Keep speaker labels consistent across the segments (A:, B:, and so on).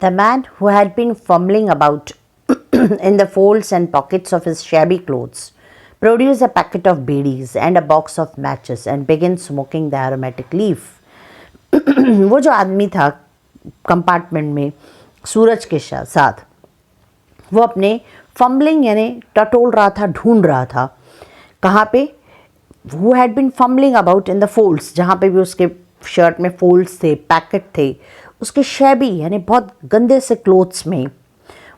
A: The man who had been fumbling about in the folds and pockets of his shabby clothes produced a packet of beedis and a box of matches and began smoking the aromatic leaf. वो जो आदमी था compartment में सूरज के साथ, वो अपने fumbling यानी टटोल रहा था, ढूंढ रहा था. कहाँ पे? Who had been fumbling about in the folds, जहाँ पे भी उसके शर्ट में फोल्ड्स थे, पैकेट थे, उसके शैबी यानी बहुत गंदे से क्लोथ्स में.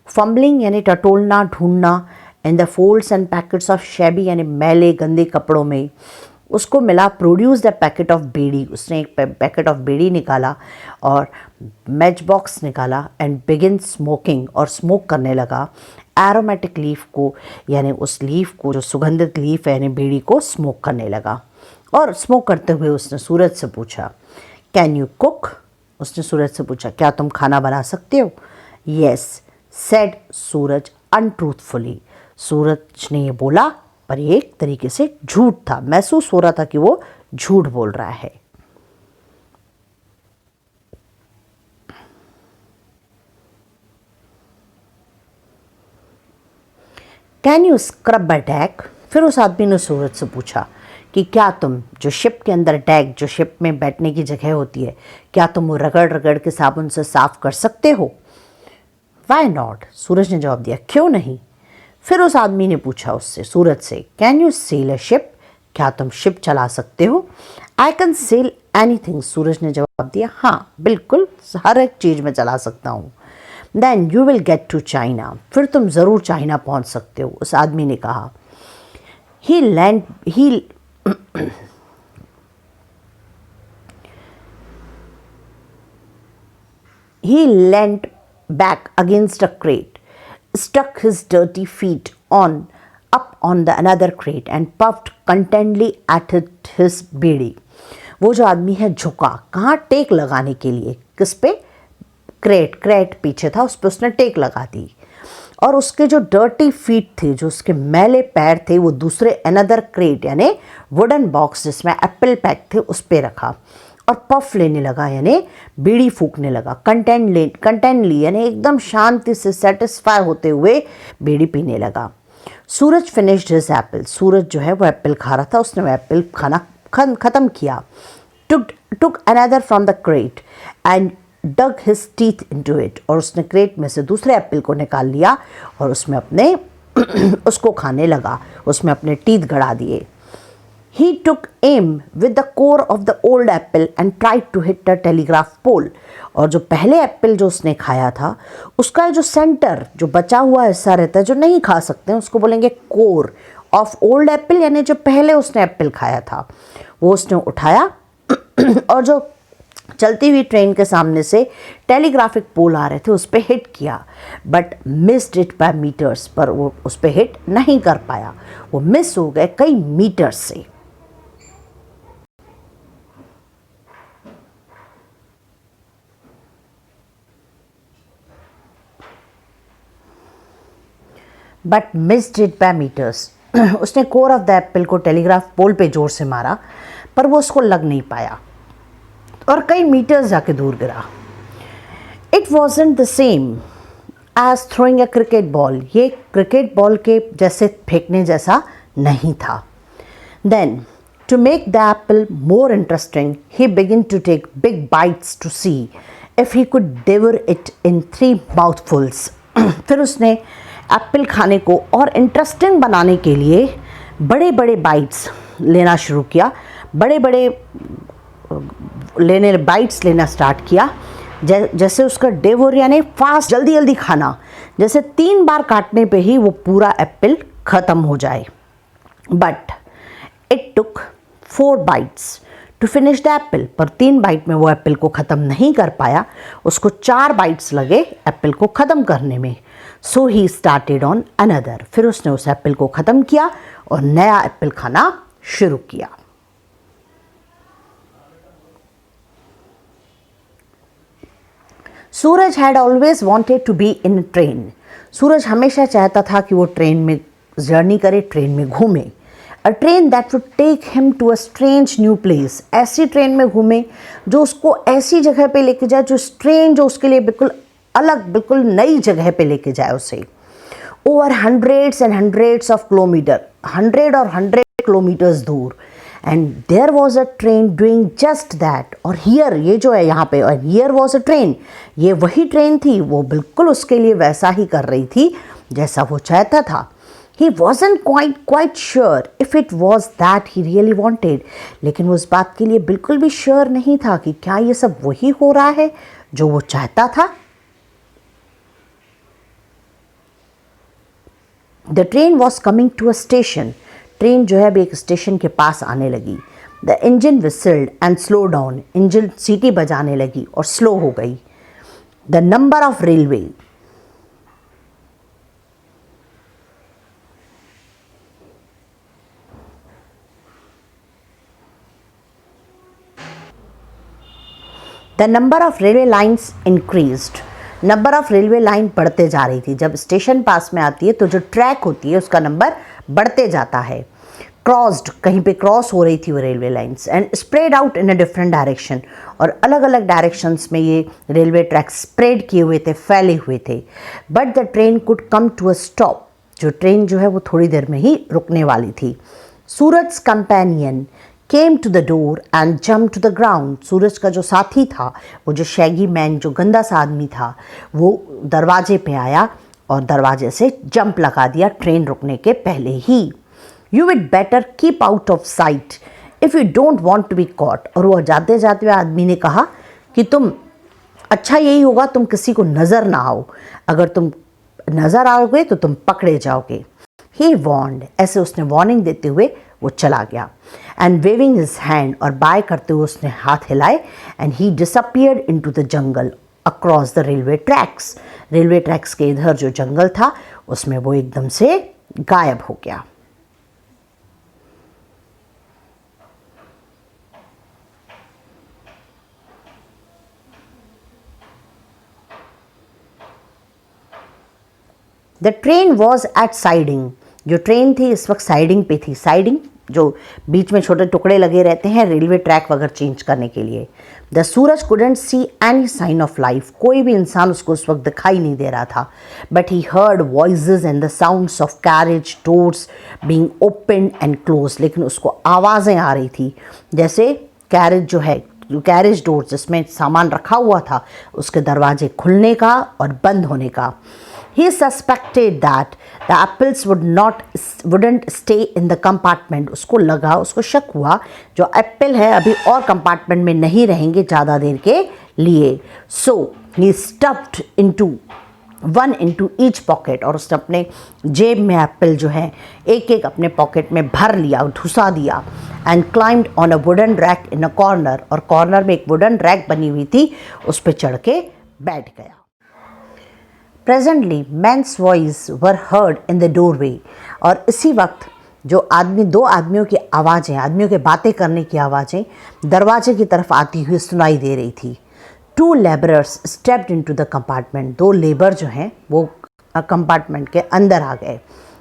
A: फम्बलिंग यानी टटोलना, ढूंढना. In the folds and packets of shabby यानी मैले गंदे कपड़ों में उसको मिला प्रोड्यूस द पैकेट ऑफ बीड़ी. उसने एक पैकेट ऑफ बीड़ी निकाला और मैच बॉक्स निकाला एंड बिगिन स्मोकिंग, और स्मोक करने लगा एरोमेटिक लीफ को, यानी उस लीफ को जो सुगंधित लीफ है यानी बीड़ी को स्मोक करने लगा. और स्मोक करते हुए उसने सूरज से पूछा, कैन यू कुक? उसने सूरज से पूछा, क्या तुम खाना बना सकते हो? येस सेड सूरज अनट्रूथफुली. सूरज ने ये बोला पर ये एक तरीके से झूठ था. महसूस हो रहा था कि वो झूठ बोल रहा है. Can you scrub a deck? फिर उस आदमी ने सूरज से पूछा कि क्या तुम जो शिप के अंदर डेक, जो शिप में बैठने की जगह होती है, क्या तुम वो रगड़ रगड़ के साबुन से साफ कर सकते हो? Why not? सूरज ने जवाब दिया, क्यों नहीं? फिर उस आदमी ने पूछा उससे, सूरज से, can you sail a ship? क्या तुम शिप चला सकते हो? I can sail anything. Suraj ने जवाब दिया, हाँ बिल्कुल, हर एक चीज़ में चला सकता हूँ. Then you will get to China. फिर तुम ज़रूर चाइना पहुँच सकते हो. उस आदमी ने कहा. ही leant back against a crate, stuck his dirty feet up on the another crate and puffed contentedly at his बीड़ी. वो जो आदमी है झुका, कहाँ? टेक लगाने के लिए. किस पे? क्रेट पीछे था, उस पर उसने टेक लगा दी. और उसके जो डर्टी फीट थे, जो उसके मैले पैर थे, वो दूसरे अनदर क्रेट यानी वुडन बॉक्स जिसमें एप्पल पैक थे उस पर रखा और पफ लेने लगा यानी बीड़ी फूकने लगा. कंटेंटली यानी एकदम शांति से सेटिस्फाई होते हुए बीड़ी पीने लगा. सूरज फिनिश्ड हिज एप्पल. सूरज जो है वो एप्पल खा रहा था, उसने वो एप्पल खाना ख़त्म किया. Took another from the crate and dug his teeth into it. और उसने क्रेट में से दूसरे एप्पल को निकाल लिया और उसमें अपने उसको खाने लगा, उसमें अपने टीथ गड़ा दिए. He took aim with the core of the old apple and tried to hit the telegraph pole. और जो पहले एप्पल जो उसने खाया था उसका जो सेंटर, जो बचा हुआ हिस्सा रहता है जो नहीं खा सकते हैं, उसको बोलेंगे कोर ऑफ ओल्ड एप्पल, यानी जो पहले उसने एप्पल खाया था वो उसने उठाया और जो चलती हुई ट्रेन के सामने से टेलीग्राफिक पोल आ रहे थे उस पर हिट किया. But missed it by metres. पर वो उस पर हिट नहीं कर पाया, वो मिस हो गए कई मीटर्स से. But missed it by metres. उसने कोर ऑफ द एप्पल को टेलीग्राफ पोल पे जोर से मारा पर वो उसको लग नहीं पाया और कई मीटर्स जाके दूर गिरा. It wasn't the same as throwing a cricket ball. ये क्रिकेट बॉल के जैसे फेंकने जैसा नहीं था. Then to make the apple more interesting he begin to take big bites to see if he could devour it in 3 mouthfuls. फिर उसने Apple खाने को और इंटरेस्टिंग बनाने के लिए बड़े बड़े बाइट्स लेना शुरू किया. बड़े बड़े बाइट्स लेना स्टार्ट किया. जैसे उसका डेवोर यानी फास्ट, जल्दी जल्दी खाना, जैसे 3 बार काटने पे ही वो पूरा एप्पल ख़त्म हो जाए. But it took 4 bites to finish the apple. पर 3 बाइट में वो एप्पल को ख़त्म नहीं कर पाया, उसको 4 बाइट्स लगे एप्पल को ख़त्म करने में. सो ही स्टार्टेड ऑन अनदर. फिर उसने उस एप्पल को ख़त्म किया और नया एप्पल खाना शुरू किया. Suraj had always wanted to be in train. Suraj हमेशा चाहता था कि वो ट्रेन में जर्नी करे, ट्रेन में घूमे. A train that would take him to a strange new place. ऐसी ट्रेन में घूमे जो उसको ऐसी जगह पे लेके जाए जो स्ट्रेंज, जो उसके लिए बिल्कुल अलग बिल्कुल नई जगह पे लेके जाए उसे। Over hundreds and hundreds of kilometres, 100 दूर। And there was a train doing just that. और हियर, ये जो है यहाँ पे, और हियर वॉज अ ट्रेन, ये वही ट्रेन थी, वो बिल्कुल उसके लिए वैसा ही कर रही थी जैसा वो चाहता था। He wasn't quite sure if it was that he really wanted, लेकिन वो इस बात के लिए बिल्कुल भी श्योर नहीं था कि क्या ये सब वही हो रहा है जो वो चाहता था। The train was coming to a station. Train जो है अभी एक स्टेशन के पास आने लगी। The engine whistled and slowed down. Engine सीटी बजाने लगी और स्लो हो गई। The number of railway. The number of railway lines increased. Number of railway line बढ़ते जा रही थी। जब स्टेशन पास में आती है तो जो ट्रैक होती है उसका नंबर बढ़ते जाता है। क्रॉस्ड, कहीं पे क्रॉस हो रही थी वो railway lines. And spread out in a different direction, और अलग अलग डायरेक्शंस में ये रेलवे ट्रैक स्प्रेड किए हुए थे, फैले हुए थे। But the train could come to a stop. जो ट्रेन जो है वो थोड़ी देर में ही रुकने वाली थी। Suraj companion came to the door and jump to the ground. Suraj का जो साथी था, वो जो शैगी मैन, जो गंदा सा आदमी था, वो दरवाजे पे आया और दरवाजे से जंप लगा दिया ट्रेन रुकने के पहले ही। You'd better keep out of sight if you don't want to be caught. और वो जाते जाते हुए आदमी ने कहा कि तुम, अच्छा यही होगा तुम किसी को नज़र ना आओ, अगर तुम नज़र आओगे तो तुम पकड़े जाओगे। ही वॉर्नड, ऐसे उसने वार्निंग देते हुए वो चला गया। एंड वेविंग हिज हैंड, और बाय करते हुए उसने हाथ हिलाए। And he disappeared into the jungle across the railway tracks. Railway tracks के इधर जो जंगल था उसमें वो एकदम से गायब हो गया। The train was at siding. जो ट्रेन थी इस वक्त साइडिंग पे थी। साइडिंग जो बीच में छोटे टुकड़े लगे रहते हैं रेलवे ट्रैक वगैरह चेंज करने के लिए। The Suraj couldn't see any sign of life. कोई भी इंसान उसको उस वक्त दिखाई नहीं दे रहा था। But he heard voices and the sounds of carriage doors being open and close. लेकिन उसको आवाज़ें आ रही थी, जैसे कैरेज जो है, कैरेज डोर जिसमें सामान रखा हुआ था, उसके दरवाजे खुलने का और बंद होने का। He suspected that the apples wouldn't stay in the compartment. उसको लगा, उसको शक हुआ जो एप्पल है अभी और कंपार्टमेंट में नहीं रहेंगे ज़्यादा देर के लिए। So he stuffed one into each pocket, और उसने अपने जेब में एप्पल जो है एक एक अपने पॉकेट में भर लिया, घुसा दिया। And climbed on a wooden rack in a corner, और कॉर्नर में एक वुडन रैक बनी हुई थी, उस पर चढ़ के बैठ गया। Presently men's voice were heard in the doorway. और इसी वक्त जो आदमी, दो आदमियों की आवाज़ें, आदमियों के बातें करने की आवाज़ें दरवाजे की तरफ आती हुई सुनाई दे रही थी। Two labourers stepped into the compartment. दो लेबर जो हैं वो कंपार्टमेंट के अंदर आ गए।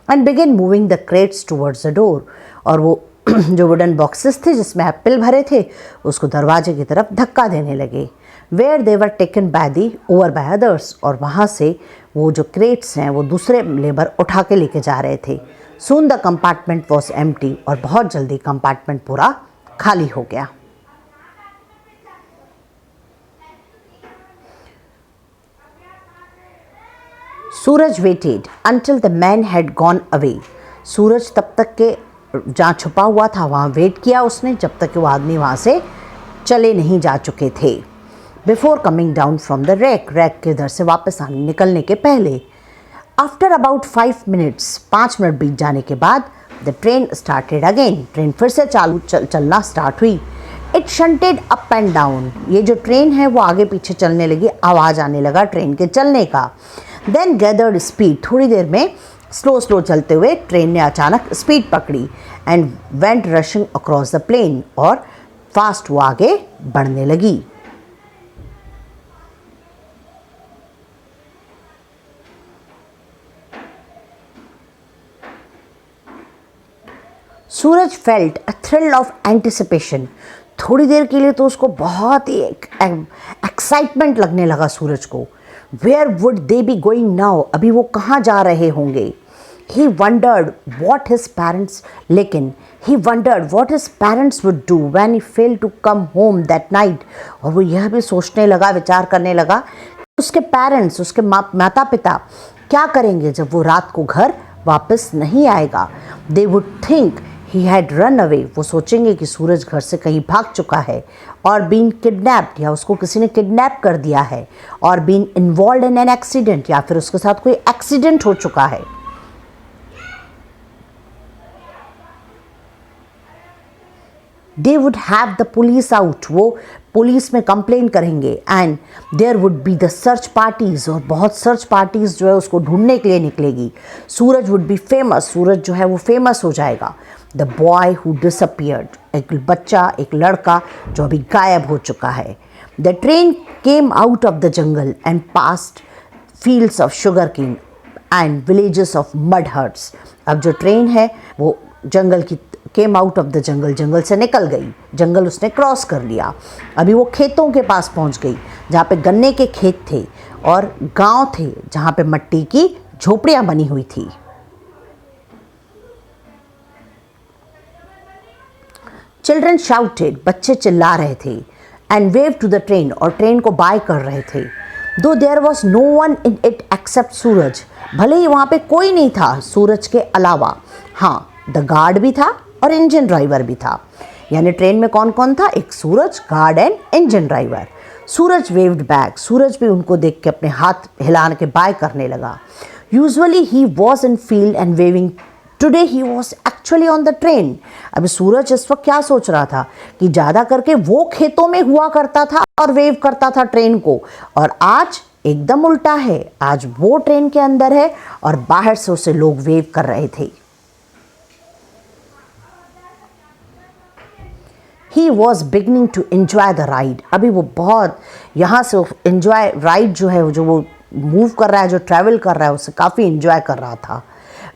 A: And begin moving the crates towards the door. और वो जो वुडन बॉक्सेस थे जिसमें एप्पल भरे थे उसको दरवाजे की तरफ धक्का देने लगे। Where they were taken over by others. और वहाँ से वो जो क्रेट्स हैं वो दूसरे लेबर उठा के लेके जा रहे थे। Soon the compartment was empty. और बहुत जल्दी कंपार्टमेंट पूरा खाली हो गया। Suraj waited until the man had gone away. Suraj तब तक के जहाँ छुपा हुआ था वहाँ वेट किया उसने, जब तक कि वो आदमी वहाँ से चले नहीं जा चुके थे। Before coming down from the rack के इधर से वापस निकलने के पहले। आफ्टर अबाउट 5 मिनट्स, 5 मिनट बीत जाने के बाद, the train started again. Train फिर से चलना स्टार्ट हुई। It shunted up and down. ये जो ट्रेन है वो आगे पीछे चलने लगी, आवाज़ आने लगा ट्रेन के चलने का। Then gathered speed. थोड़ी देर में स्लो चलते हुए ट्रेन ने अचानक स्पीड पकड़ी। And went rushing across the plain. और फास्ट वो आगे बढ़ने लगी। Suraj felt a thrill of anticipation. थोड़ी देर के लिए तो उसको बहुत ही एक्साइटमेंट लगने लगा सूरज को। Where would they be going now, अभी वो कहाँ जा रहे होंगे। He wondered what his parents, लेकिन he wondered what his parents would do when he failed to come home that night, और वो यह भी सोचने लगा, विचार करने लगा, उसके पेरेंट्स, उसके माता पिता क्या करेंगे जब वो रात को घर वापस नहीं आएगा। They would think he had run away, वो सोचेंगे कि सूरज घर से कहीं भाग चुका है, और been kidnapped, या उसको किसी ने किडनैप कर दिया है, और been involved in an accident, या फिर उसके साथ कोई एक्सीडेंट हो चुका है। They would have the police out, वो पुलिस में कंप्लेन करेंगे, and there would be the search parties, और बहुत सर्च पार्टीज जो है उसको ढूंढने के लिए निकलेगी। सूरज वुड बी फेमस, सूरज जो है वो फेमस हो जाएगा। द बॉय हु डिसअपियर्ड, एक बच्चा, एक लड़का जो अभी गायब हो चुका है। The train came out of the jungle and past fields of sugar cane and villages of mud huts. अब जो ट्रेन है वो जंगल की came out of the jungle, जंगल से निकल गई, जंगल उसने क्रॉस कर लिया। अभी वो खेतों के पास पहुंच गई जहाँ पे गन्ने के खेत थे और गांव थे जहाँ पे मिट्टी की झोपड़ियाँ बनी हुई थी। चिल्ड्रन शाउटेड, बच्चे चिल्ला रहे थे, and wave to the train, और ट्रेन को बाय कर रहे थे। Though there was no one in it except Suraj, भले ही वहाँ पे कोई नहीं था सूरज के अलावा। हाँ, द गार्ड भी था और इंजन ड्राइवर भी था। यानी ट्रेन में कौन कौन था? एक Suraj, guard and engine driver. Suraj waved back, Suraj भी उनको देख के अपने हाथ हिलाने के बाय करने लगा। Usually he was in field and waving, today he was actually on the train. अभी सूरज इस वक्त क्या सोच रहा था कि ज़्यादा करके वो खेतों में हुआ करता था और वेव करता था ट्रेन को, और आज एकदम उल्टा है, आज वो ट्रेन के अंदर है और बाहर से उसे लोग वेव कर रहे थे। He was beginning to enjoy the ride, अभी वो बहुत यहाँ से enjoy राइड जो है, जो वो मूव कर रहा है, जो ट्रैवल कर रहा है, उसे काफ़ी enjoy कर रहा था।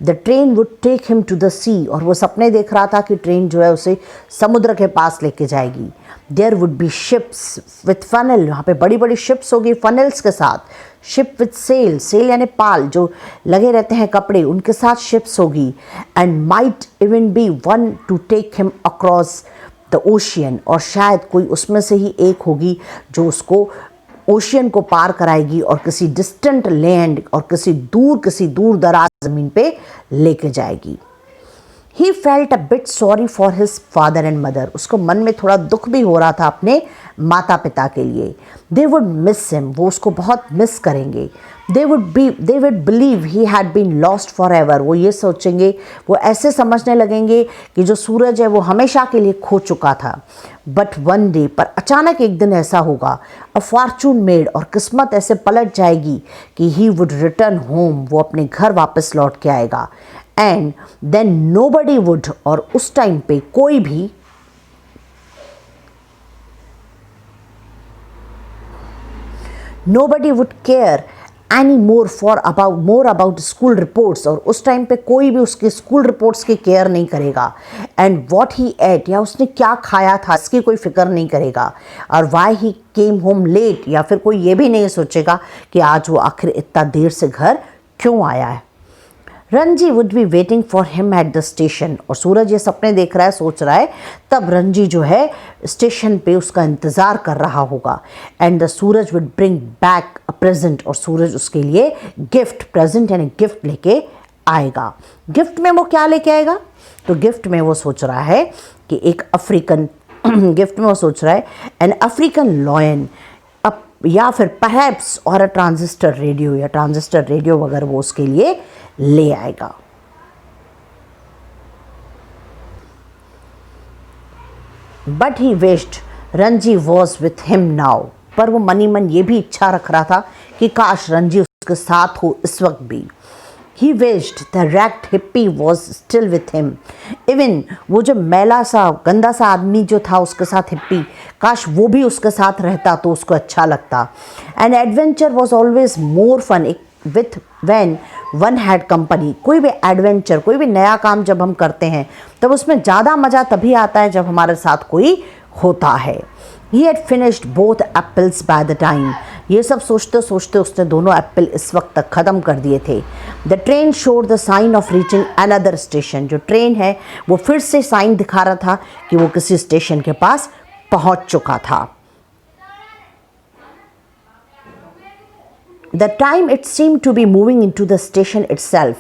A: The train would take him to the sea, और वो सपने देख रहा था कि ट्रेन जो है उसे समुद्र के पास लेके जाएगी। There would be ships with funnel, वहाँ पे बड़ी बड़ी ships होगी funnels के साथ। Ship with sail, sail यानी पाल जो लगे रहते हैं कपड़े, उनके साथ ships होगी। And might even be one to take him across the ocean, और शायद कोई उसमें से ही एक होगी जो उसको ओशियन को पार कराएगी और किसी डिस्टेंट लैंड और किसी दूर दराज ज़मीन पे लेके जाएगी। He felt a bit sorry for his father and mother, उसको मन में थोड़ा दुख भी हो रहा था अपने माता पिता के लिए। दे वुड मिस हिम, वो उसको बहुत मिस करेंगे। They would believe he had been lost for ever, वो ये सोचेंगे, वो ऐसे समझने लगेंगे कि जो सूरज है वो हमेशा के लिए खो चुका था। बट वन डे, पर अचानक एक दिन ऐसा होगा, अ फॉर्चून मेड, और किस्मत ऐसे पलट जाएगी कि ही वुड रिटर्न होम, वो अपने घर वापस लौट के आएगा। एंड देन नोबडी वुड, और उस टाइम पे कोई भी nobody would care any more about school reports, और उस टाइम पे कोई भी उसके स्कूल रिपोर्ट्स की केयर नहीं करेगा। एंड वॉट ही एट, या उसने क्या खाया था इसकी कोई फिक्र नहीं करेगा। और why he came home late, या फिर कोई ये भी नहीं सोचेगा कि आज वो आखिर इतना देर से घर क्यों आया है। Ranji would be waiting for him at the station, और सूरज ये सपने देख रहा है, सोच रहा है, तब रंजी जो है स्टेशन पे उसका इंतज़ार कर रहा होगा। And the Suraj would bring back a present, और सूरज उसके लिए गिफ्ट, प्रेजेंट यानी गिफ्ट लेके आएगा। गिफ्ट में वो क्या लेके आएगा? तो गिफ्ट में वो सोच रहा है कि एक अफ्रीकन गिफ्ट में वो सोच रहा है एन अफ्रीकन लॉयन, या फिर परहैप्स और अ ट्रांजिस्टर रेडियो, या ट्रांजिस्टर रेडियो वगैरह वो उसके लिए ले आएगा। But he wished Ranji was with him now, पर वो मनी मन ये भी इच्छा रख रहा था कि काश रंजी उसके साथ हो इस वक्त भी। He wished the wrecked hippie was still with him. Even वो जो मैला सा गंदा सा आदमी जो था उसके साथ हिप्पी, काश वो भी उसके साथ रहता तो उसको अच्छा लगता। And adventure was always more fun with when one had company. कोई भी एडवेंचर, कोई भी नया काम जब हम करते हैं तब उसमें ज़्यादा मज़ा तभी आता है जब हमारे साथ कोई होता है। He had finished both apples by the time ये सब सोचते सोचते उसने दोनों एप्पल इस वक्त तक ख़त्म कर दिए थे। The train showed the sign of reaching another station. जो ट्रेन है वो फिर से साइन दिखा रहा था कि वो किसी स्टेशन के पास पहुंच चुका था। The time it seem to be moving in to the station itself.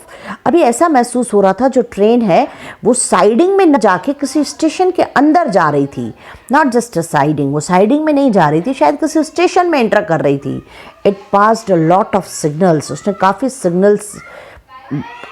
A: अभी ऐसा महसूस हो रहा था जो ट्रेन है वो साइडिंग में न जाके किसी स्टेशन के अंदर जा रही थी। नॉट जस्ट अ साइडिंग, वो साइडिंग में नहीं जा रही थी, शायद किसी स्टेशन में एंटर कर रही थी। It passed a lot of signals. उसने काफ़ी सिग्नल्स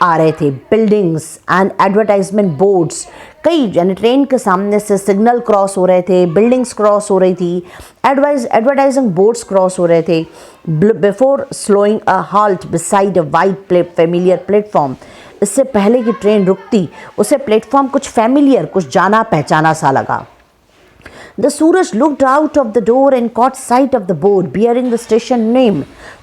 A: आ रहे थे, बिल्डिंग्स एंड एडवर्टाइजमेंट बोर्ड्स। कई यानी ट्रेन के सामने से सिग्नल क्रॉस हो रहे थे, बिल्डिंग्स क्रॉस हो रही थी, एडवर्टाइजिंग बोर्ड्स क्रॉस हो रहे थे। Before slowing a halt beside a white familiar platform. इससे पहले कि ट्रेन रुकती उसे प्लेटफॉर्म कुछ फेमिलियर, कुछ जाना पहचाना सा लगा। The Suraj looked out of the door and caught sight of the board bearing the station name.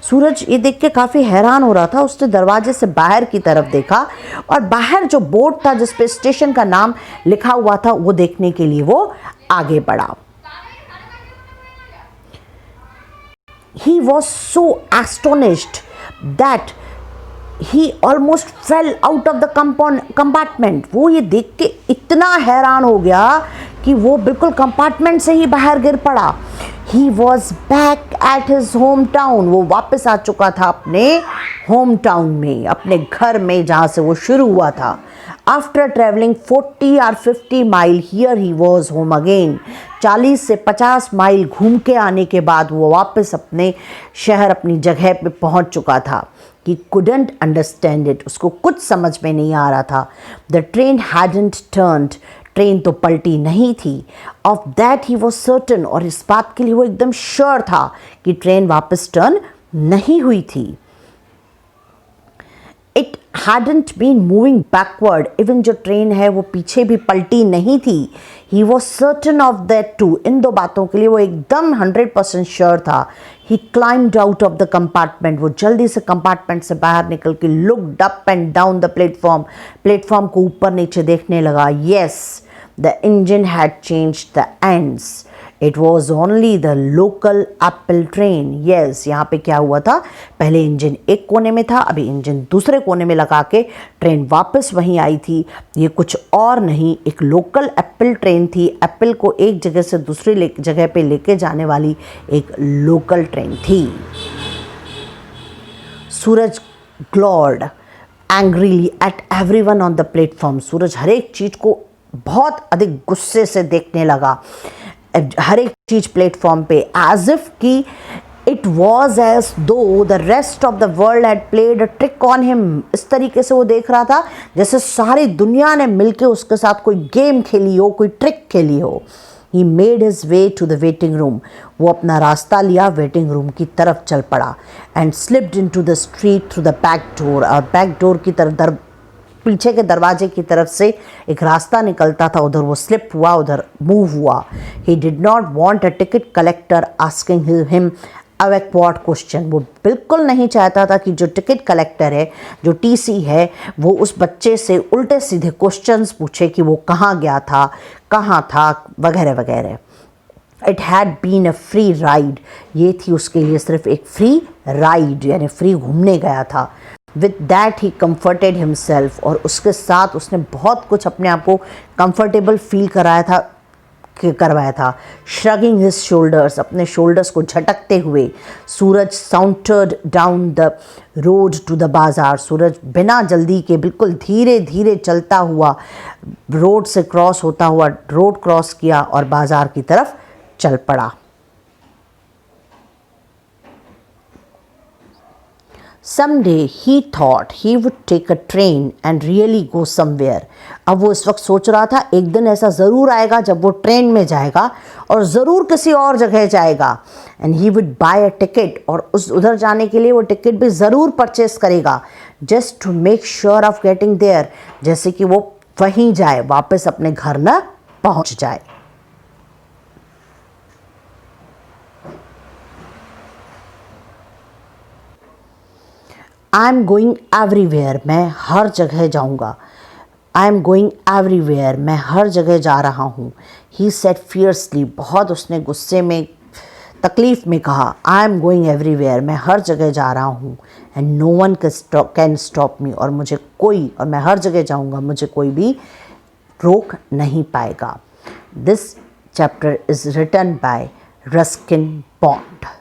A: सूरज ये देख के काफ़ी हैरान हो रहा था। उसने दरवाजे से बाहर की तरफ देखा और बाहर जो बोर्ड था जिस पे स्टेशन का नाम लिखा हुआ था वो देखने के लिए वो आगे बढ़ा। He was so astonished that he almost fell out of the compartment. वो ये देख के इतना हैरान हो गया कि वो बिल्कुल कंपार्टमेंट से ही बाहर गिर पड़ा। He was back at his hometown. वो वापस आ चुका था अपने होम टाउन में, अपने घर में जहाँ से वो शुरू हुआ था। After traveling 40 or 50 mile, here he was home again. 40 से 50 माइल घूम के आने के बाद वो वापस अपने शहर, अपनी जगह पे पहुंच चुका था। He couldn't understand it. उसको कुछ समझ में नहीं आ रहा था। The train hadn't turned. Train तो पलटी नहीं थी। Of that he was certain. और इस बात के लिए वो एकदम श्योर था कि ट्रेन वापस टर्न नहीं हुई थी। It hadn't been moving backward. Even जो ट्रेन है वो पीछे भी पलटी नहीं थी। He was certain of that too. इन दो बातों के लिए वो एकदम 100% श्योर था। He climbed out of the compartment. वो जल्दी से कंपार्टमेंट से बाहर निकल के looked up and down the platform. Platform को ऊपर नीचे देखने लगा। Yes, the engine had changed the ends. It was only the local Apple train. Yes, यहाँ पे क्या हुआ था, पहले इंजन एक कोने में था, अभी इंजन दूसरे कोने में लगा के ट्रेन वापस वहीं आई थी। ये कुछ और नहीं, एक लोकल एप्पल ट्रेन थी। एप्पल को एक जगह से दूसरी जगह पे लेके जाने वाली एक लोकल ट्रेन थी। Suraj glared angrily at everyone on the platform. Suraj हर एक चीज़ को बहुत अधिक गुस्से से देखने लगा, हर एक चीज प्लेटफॉर्म पे, एज इफ कि इट वॉज एज दो the rest of the world had played a trick on him. इस तरीके से वो देख रहा था जैसे सारी दुनिया ने मिलके उसके साथ कोई गेम खेली हो, कोई ट्रिक खेली हो। He made his way to the waiting room. वो अपना रास्ता लिया वेटिंग रूम की तरफ चल पड़ा। And slipped in to the street through the back door. और बैक डोर की तरफ पीछे के दरवाजे की तरफ से एक रास्ता निकलता था, उधर वो स्लिप हुआ, उधर मूव हुआ। He did not want a ticket collector asking him a backward question. वो बिल्कुल नहीं चाहता था कि जो टिकट कलेक्टर है, जो टीसी है, वो उस बच्चे से उल्टे सीधे क्वेश्चंस पूछे कि वो कहाँ गया था, कहाँ था, वगैरह वगैरह। It had been a free ride. ये थी उसके लिए सिर्फ एक फ्री राइड, यानी फ्री घूमने गया था। With that he comforted himself. और उसके साथ उसने बहुत कुछ अपने आप को कंफर्टेबल फील करवाया था। श्रगिंग हिज शोल्डर्स, अपने शोल्डर्स को झटकते हुए Suraj sauntered down the road to the bazaar. Suraj बिना जल्दी के बिल्कुल धीरे धीरे चलता हुआ रोड से क्रॉस होता हुआ रोड क्रॉस किया और बाज़ार की तरफ चल पड़ा। Someday he thought he would take a train and really go somewhere. अब वो इस वक्त सोच रहा था एक दिन ऐसा ज़रूर आएगा जब वो ट्रेन में जाएगा और ज़रूर किसी और जगह जाएगा। And he would buy a ticket, और उधर जाने के लिए वो टिकट भी ज़रूर परचेस करेगा, just to make sure of getting there, जैसे कि वो वहीं जाए, वापस अपने घर न पहुंच जाए। आई एम गोइंग एवरीवेयर, मैं हर जगह जाऊँगा। आई एम गोइंग एवरीवेयर, मैं हर जगह जा रहा हूँ। ही सेड फियर्सली, बहुत उसने गुस्से में तकलीफ़ में कहा, आई एम गोइंग एवरीवेयर, मैं हर जगह जा रहा हूँ, and no one can stop me, और मुझे कोई, और मैं हर जगह जाऊँगा, मुझे कोई भी रोक नहीं पाएगा. This chapter is written by Ruskin Bond.